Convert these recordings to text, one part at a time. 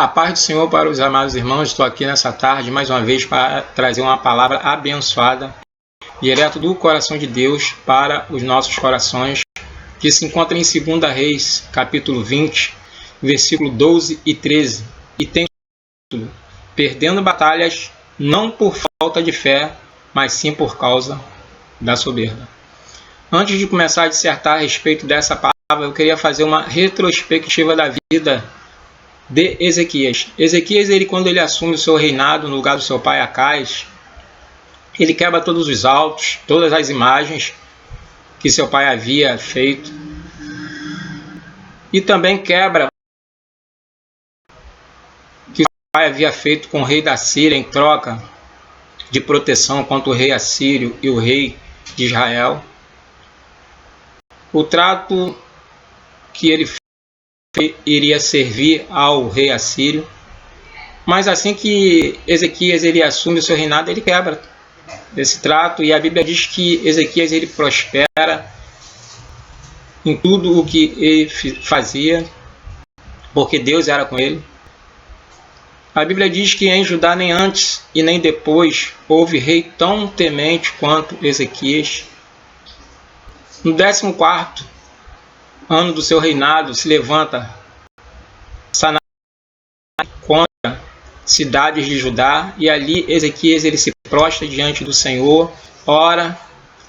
A paz do Senhor para os amados irmãos. Estou aqui nessa tarde mais uma vez para trazer uma palavra abençoada, direto do coração de Deus para os nossos corações, que se encontra em 2 Reis, capítulo 20, versículo 12 e 13, e tem o título: Perdendo batalhas não por falta de fé, mas sim por causa da soberba. Antes de começar a dissertar a respeito dessa palavra, eu queria fazer uma retrospectiva da vida de Ezequias. Ezequias, quando ele assume o seu reinado no lugar do seu pai Acais, ele quebra todos os altos, todas as imagens que seu pai havia feito, e também quebra que seu pai havia feito com o rei da Síria em troca de proteção contra o rei assírio e o rei de Israel. O trato que ele iria servir ao rei assírio, mas assim que Ezequias assume o seu reinado, ele quebra esse trato, e a Bíblia diz que Ezequias prospera em tudo o que ele fazia, porque Deus era com ele. A Bíblia diz que em Judá nem antes e nem depois houve rei tão temente quanto Ezequias. No 14º ano do seu reinado se levanta Sanaqueribe contra cidades de Judá, e ali Ezequias se prostra diante do Senhor, ora,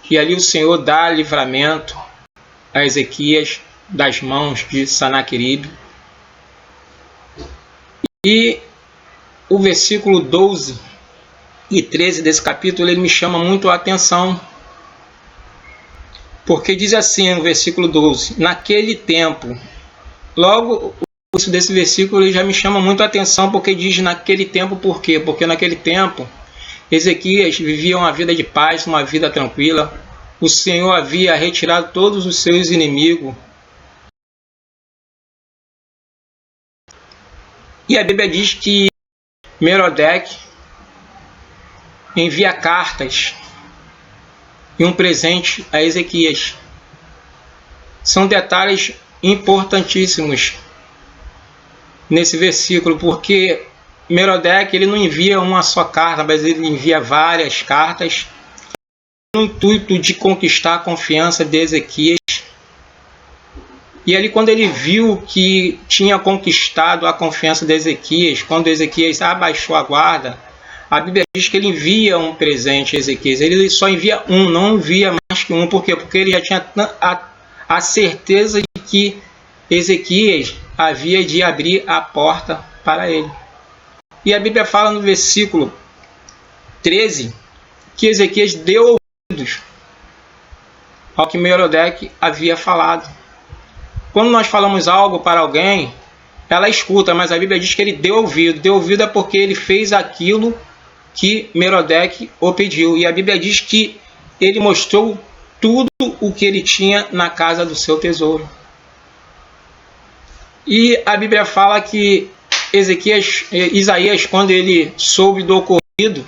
e ali o Senhor dá livramento a Ezequias das mãos de Sanaqueribe. E o versículo 12 e 13 desse capítulo ele me chama muito a atenção, porque diz assim no versículo 12: naquele tempo. Logo, o início desse versículo ele já me chama muito a atenção, porque diz naquele tempo. Por quê? Porque naquele tempo Ezequias vivia uma vida de paz, uma vida tranquila. O Senhor havia retirado todos os seus inimigos. E a Bíblia diz que Merodec envia cartas e um presente a Ezequias. São detalhes importantíssimos nesse versículo, porque Merodec não envia uma só carta, mas ele envia várias cartas no intuito de conquistar a confiança de Ezequias. E ali, quando ele viu que tinha conquistado a confiança de Ezequias, quando Ezequias abaixou a guarda, a Bíblia diz que ele envia um presente a Ezequias. Ele só envia um, não envia mais que um. Por quê? Porque ele já tinha a certeza de que Ezequias havia de abrir a porta para ele. E a Bíblia fala no versículo 13 que Ezequias deu ouvidos ao que Merodec havia falado. Quando nós falamos algo para alguém, ela escuta, mas a Bíblia diz que ele deu ouvido. Deu ouvido é porque ele fez aquilo que Merodec o pediu. E a Bíblia diz que ele mostrou tudo o que ele tinha na casa do seu tesouro. E a Bíblia fala que Isaías, quando ele soube do ocorrido,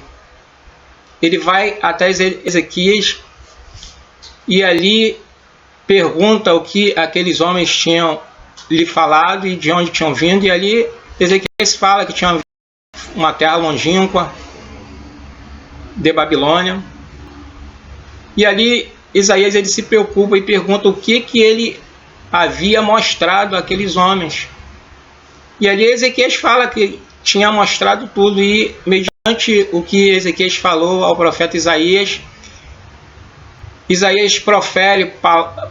ele vai até Ezequias e ali pergunta o que aqueles homens tinham lhe falado e de onde tinham vindo. E ali Ezequias fala que tinha uma terra longínqua de Babilônia. E ali Isaías se preocupa e pergunta o que ele havia mostrado àqueles homens. E ali Ezequias fala que tinha mostrado tudo, e mediante o que Ezequias falou ao profeta Isaías, Isaías profere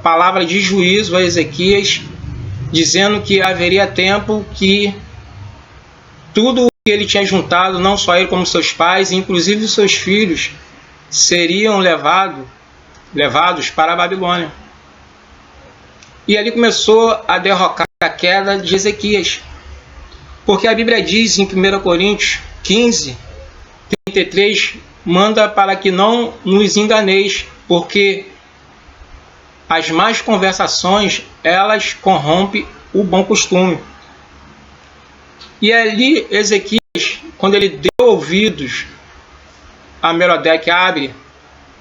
palavra de juízo a Ezequias, dizendo que haveria tempo que tudo o que ele tinha juntado, não só ele como seus pais, inclusive os seus filhos, seriam levados para a Babilônia. E ali começou a derrocar a queda de Ezequias, porque a Bíblia diz em 1 Coríntios 15, 33, manda para que não nos enganeis, porque as más conversações, elas corrompem o bom costume. E ali Ezequias, quando ele deu ouvidos a Merodec, abre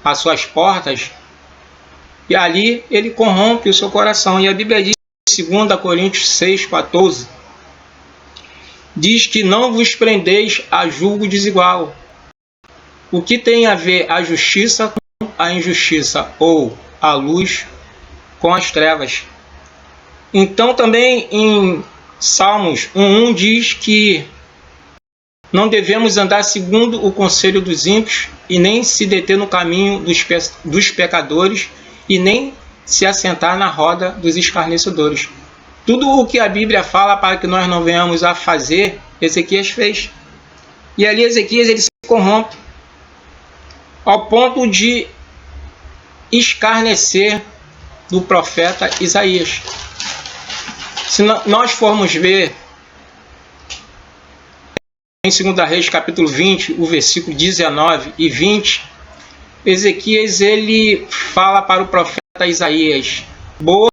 as suas portas, e ali ele corrompe o seu coração. E a Bíblia diz em 2 Coríntios 6, 14, diz que não vos prendeis a julgo desigual. O que tem a ver a justiça com a injustiça, ou a luz com as trevas? Então também em Salmos 1:1 diz que não devemos andar segundo o conselho dos ímpios, e nem se deter no caminho dos pecadores, e nem se assentar na roda dos escarnecedores. Tudo o que a Bíblia fala para que nós não venhamos a fazer, Ezequias fez. E ali Ezequias ele se corrompe ao ponto de escarnecer do profeta Isaías. Se nós formos ver em 2 Reis capítulo 20, o versículo 19 e 20, Ezequias ele fala para o profeta Isaías: boas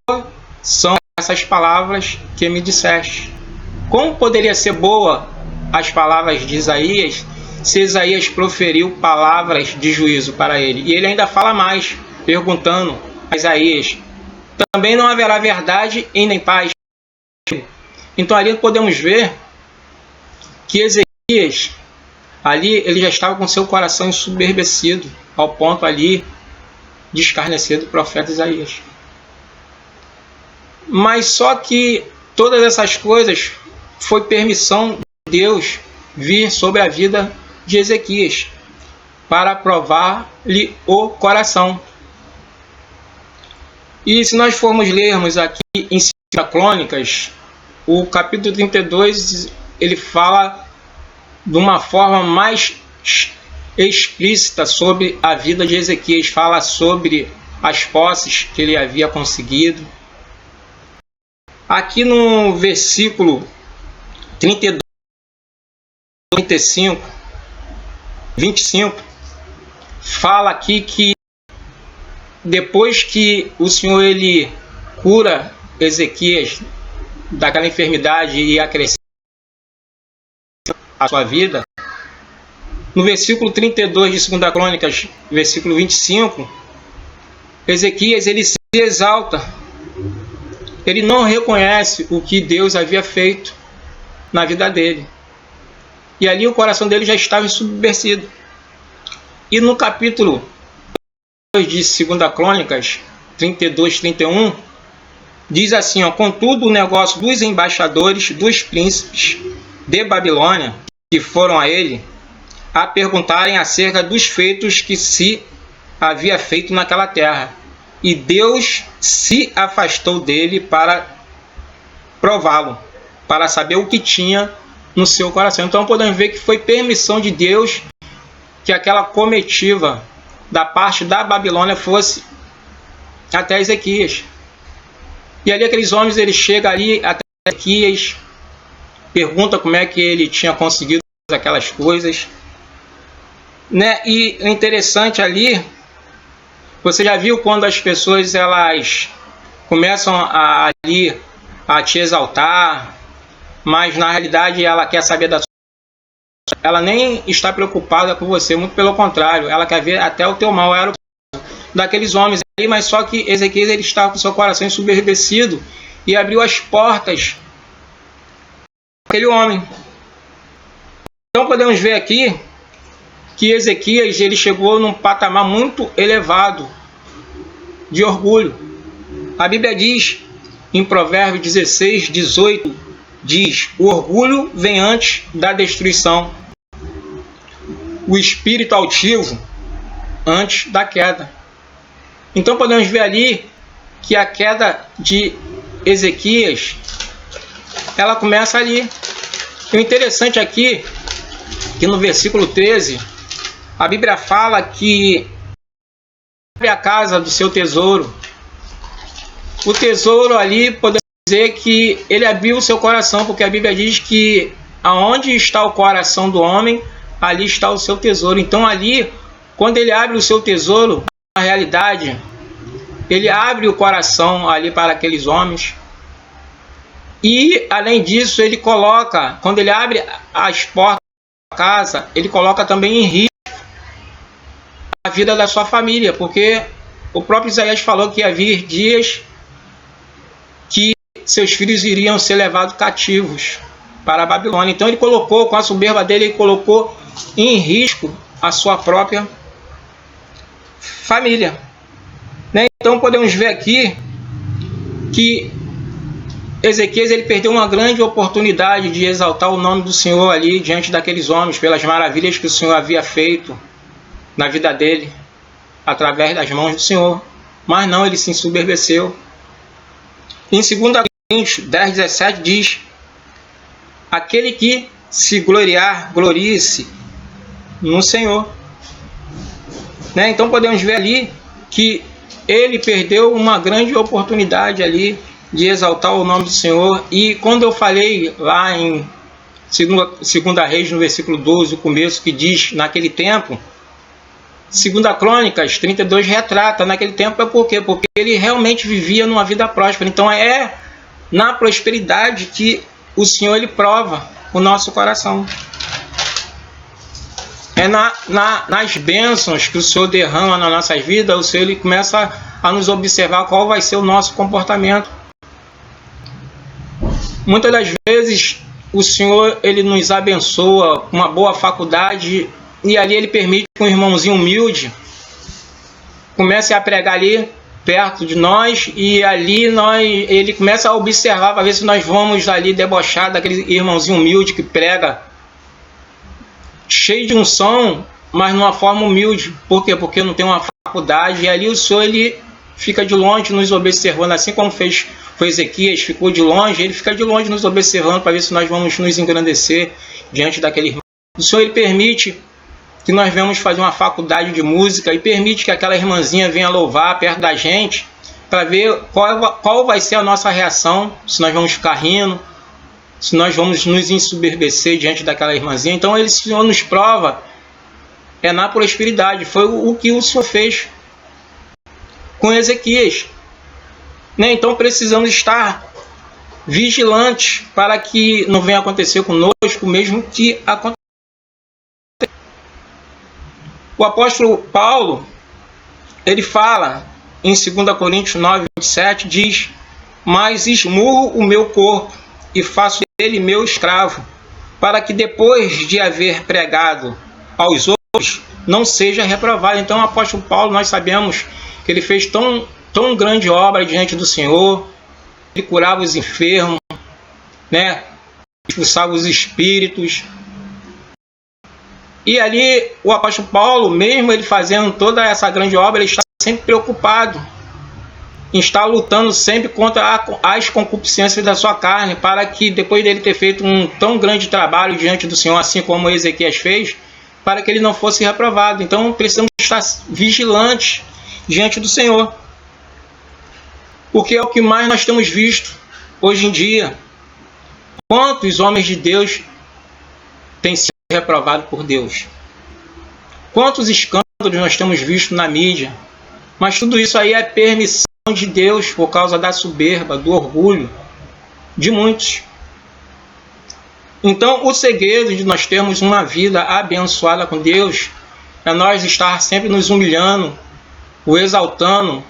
são essas palavras que me disseste. Como poderia ser boa as palavras de Isaías se Isaías proferiu palavras de juízo para ele? E ele ainda fala mais, perguntando a Isaías: também não haverá verdade e nem paz? Então ali podemos ver que Ezequias ali ele já estava com seu coração ensoberbecido, ao ponto ali de escarnecer do profeta Isaías. Mas só que todas essas coisas foi permissão de Deus vir sobre a vida de Ezequias para provar-lhe o coração. E se nós formos lermos aqui em 2 Crônicas, o capítulo 32, ele fala de uma forma mais explícita sobre a vida de Ezequias, fala sobre as posses que ele havia conseguido. Aqui no versículo 32, 35, 25, fala aqui que depois que o Senhor ele cura Ezequias daquela enfermidade e acrescenta a sua vida, no versículo 32 de 2 Crônicas, versículo 25, Ezequias ele se exalta. Ele não reconhece o que Deus havia feito na vida dele. E ali o coração dele já estava ensoberbecido. E no capítulo 2 de 2 Crônicas, 32, 31, diz assim, ó: contudo, o negócio dos embaixadores, dos príncipes de Babilônia, que foram a ele, a perguntarem acerca dos feitos que se havia feito naquela terra. E Deus se afastou dele para prová-lo, para saber o que tinha no seu coração. Então podemos ver que foi permissão de Deus que aquela comitiva da parte da Babilônia fosse até Ezequias. E ali aqueles homens, eles chegam ali até Ezequias, perguntam como é que ele tinha conseguido aquelas coisas, né? E o interessante ali, você já viu quando as pessoas elas começam a te exaltar, mas na realidade ela quer saber da sua... Ela nem está preocupada com você, muito pelo contrário, ela quer ver até o teu mal. Era o daqueles homens ali, mas só que Ezequias ele estava com seu coração ensoberbecido e abriu as portas aquele homem. Então podemos ver aqui que Ezequias ele chegou num patamar muito elevado de orgulho. A Bíblia diz em Provérbios 16, 18, diz: o orgulho vem antes da destruição, o espírito altivo antes da queda. Então podemos ver ali que a queda de Ezequias ela começa ali. E o interessante aqui que no versículo 13 a Bíblia fala que abre a casa do seu tesouro. O tesouro ali, podemos dizer que ele abriu o seu coração, porque a Bíblia diz que aonde está o coração do homem, ali está o seu tesouro. Então ali, quando ele abre o seu tesouro, na realidade, ele abre o coração ali para aqueles homens. E além disso, ele coloca, quando ele abre as portas da casa, ele coloca também em risco a vida da sua família, porque o próprio Isaías falou que ia vir dias que seus filhos iriam ser levados cativos para a Babilônia. Então ele colocou, com a soberba dele, ele colocou em risco a sua própria família. Né? Então podemos ver aqui que Ezequias ele perdeu uma grande oportunidade de exaltar o nome do Senhor ali diante daqueles homens, pelas maravilhas que o Senhor havia feito na vida dele, através das mãos do Senhor. Mas não, ele se ensoberbeceu. Em 2 Coríntios 10:17 diz: aquele que se gloriar, glorie-se no Senhor. Né? Então podemos ver ali que ele perdeu uma grande oportunidade ali de exaltar o nome do Senhor. E quando eu falei lá em 2 Reis, no versículo 12, o começo, que diz, naquele tempo, 2 Crônicas 32 retrata, naquele tempo é por quê? Porque ele realmente vivia numa vida próspera. Então é na prosperidade que o Senhor ele prova o nosso coração. É nas bênçãos que o Senhor derrama nas nossas vidas, o Senhor ele começa a nos observar qual vai ser o nosso comportamento. Muitas das vezes o Senhor ele nos abençoa com uma boa faculdade e ali ele permite que um irmãozinho humilde comece a pregar ali perto de nós, e ali ele começa a observar para ver se nós vamos ali debochar daquele irmãozinho humilde que prega cheio de unção, mas numa forma humilde. Por quê? Porque não tem uma faculdade. E ali o Senhor ele fica de longe nos observando, assim como fez com Ezequias, ficou de longe, ele fica de longe nos observando para ver se nós vamos nos engrandecer diante daquele irmão. O Senhor ele permite que nós venhamos fazer uma faculdade de música e permite que aquela irmãzinha venha louvar perto da gente, para ver qual vai ser a nossa reação, se nós vamos ficar rindo, se nós vamos nos ensoberbecer diante daquela irmãzinha. Então o Senhor nos prova na prosperidade. Foi o que o Senhor fez com Ezequias. Né? Então precisamos estar vigilantes para que não venha acontecer conosco mesmo que aconteça. O apóstolo Paulo, ele fala em 2 Coríntios 9:27, diz: mas esmurro o meu corpo e faço dele meu escravo, para que depois de haver pregado aos outros, não seja reprovado. Então o apóstolo Paulo, nós sabemos que ele fez tão grande obra diante do Senhor. Ele curava os enfermos, né? Expulsava os espíritos. E ali o apóstolo Paulo, mesmo ele fazendo toda essa grande obra, ele está sempre preocupado em estar lutando sempre contra as concupiscências da sua carne, para que depois dele ter feito um tão grande trabalho diante do Senhor, assim como Ezequias fez, para que ele não fosse reprovado. Então precisamos estar vigilantes diante do Senhor, porque é o que mais nós temos visto hoje em dia. Quantos homens de Deus têm sido reprovados por Deus? Quantos escândalos nós temos visto na mídia? Mas tudo isso aí é permissão de Deus por causa da soberba, do orgulho de muitos. Então o segredo de nós termos uma vida abençoada com Deus é nós estar sempre nos humilhando, o exaltando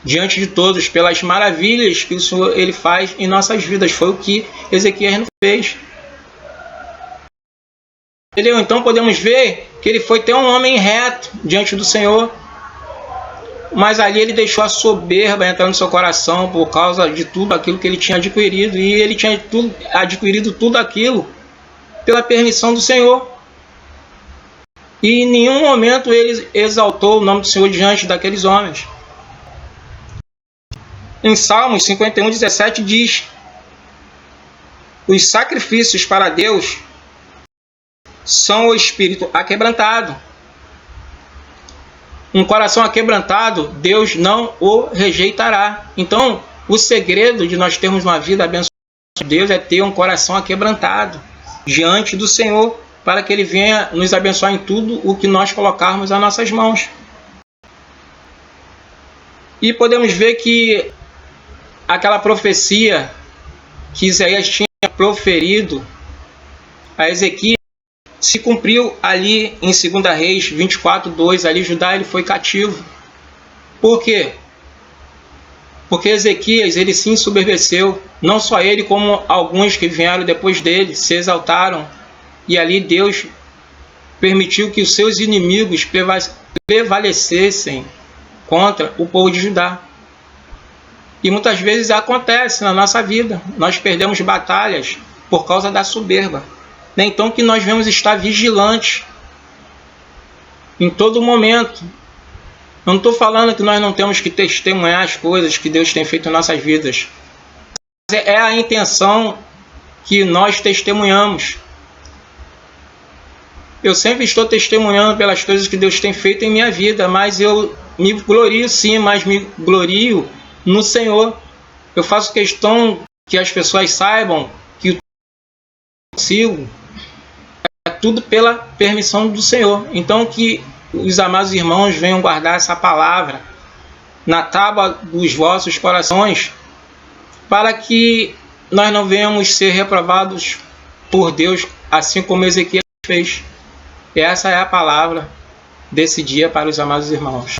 diante de todos pelas maravilhas que o Senhor ele faz em nossas vidas. Foi o que Ezequias não fez. Entendeu? Então podemos ver que ele foi até um homem reto diante do Senhor, mas ali ele deixou a soberba entrar no seu coração por causa de tudo aquilo que ele tinha adquirido, e ele tinha adquirido tudo aquilo pela permissão do Senhor. E em nenhum momento ele exaltou o nome do Senhor diante daqueles homens. Em Salmos 51:17 diz: os sacrifícios para Deus são o espírito aquebrantado. Um coração aquebrantado, Deus não o rejeitará. Então, o segredo de nós termos uma vida abençoada de Deus é ter um coração aquebrantado diante do Senhor, para que Ele venha nos abençoar em tudo o que nós colocarmos às nossas mãos. E podemos ver que aquela profecia que Isaías tinha proferido a Ezequias se cumpriu ali em 2 Reis 24:2. Ali Judá ele foi cativo. Por quê? Porque Ezequias, ele se ensoberbeceu, não só ele, como alguns que vieram depois dele, se exaltaram, e ali Deus permitiu que os seus inimigos prevalecessem contra o povo de Judá. E muitas vezes acontece na nossa vida, nós perdemos batalhas por causa da soberba. Então que nós devemos estar vigilantes em todo momento. Eu não estou falando que nós não temos que testemunhar as coisas que Deus tem feito em nossas vidas. É a intenção que nós testemunhamos. Eu sempre estou testemunhando pelas coisas que Deus tem feito em minha vida, mas eu me glorio sim, mas me glorio no Senhor. Eu faço questão que as pessoas saibam que o que eu consigo é tudo pela permissão do Senhor. Então que os amados irmãos venham guardar essa palavra na tábua dos vossos corações, para que nós não venhamos ser reprovados por Deus, assim como Ezequias fez. E essa é a palavra desse dia para os amados irmãos.